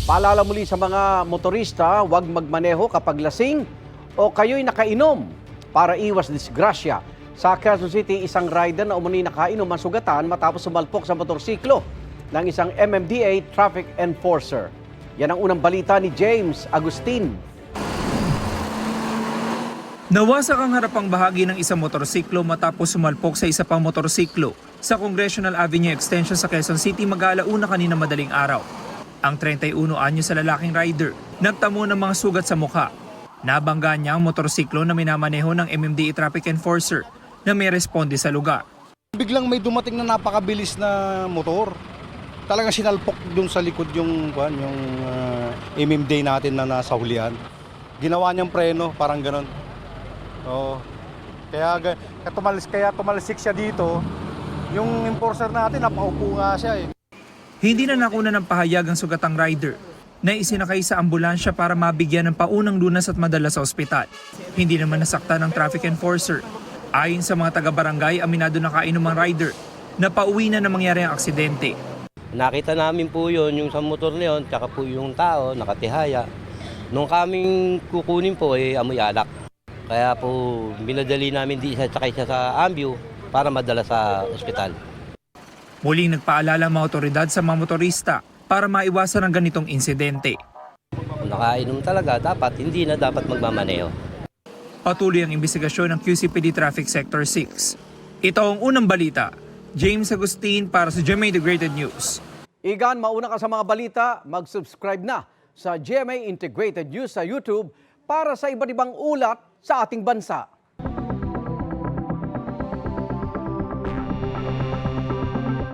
Paalala muli sa mga motorista, huwag magmaneho kapag lasing o kayo'y nakainom para iwas disgrasya. Sa Quezon City, isang rider na umano'y nakainom ang sugatan matapos sumalpok sa motorsiklo ng isang MMDA traffic enforcer. Yan ang unang balita ni James Agustin. Nawasak ang harapang bahagi ng isang motorsiklo matapos sumalpok sa isa pang motorsiklo sa Congressional Avenue Extension sa Quezon City mag-alauna kanina madaling araw. Ang 31 anyo sa lalaking rider nagtamo ng mga sugat sa mukha. Nabangga niya ang motorsiklo na minamaneho ng MMDA traffic enforcer na may responde sa lugar. Biglang may dumating na napakabilis na motor. Talagang sinalpok dun sa likod yung MMDA natin na nasa hulihan. Ginawa niyang preno, parang ganon. Oh, kaya tumalsik siya dito. Yung enforcer natin, napaupo nga siya eh. Hindi na nakuna ng pahayag ang sugatang rider na isinakay sa ambulansya para mabigyan ng paunang lunas at madala sa ospital. Hindi naman nasaktan ng traffic enforcer. Ayon sa mga taga-barangay, aminado na kainom ang rider na pauwi na mangyari ang aksidente. Nakita namin po yun, yung sa motor na yun, tsaka po yung tao, nakatihaya. Nung kaming kukunin po, amoy alak. Kaya po, binadali namin di siya tsaka siya sa ambyo para madala sa ospital. Muling nagpaalala ang mga otoridad sa mga motorista para maiwasan ang ganitong insidente. Kung nakainom talaga, hindi na dapat magmamaneho. Patuloy ang investigasyon ng QCPD Traffic Sector 6. Ito ang unang balita. James Agustin para sa GMA Integrated News. Igan, mauna ka sa mga balita, mag-subscribe na sa GMA Integrated News sa YouTube para sa iba't ibang ulat sa ating bansa.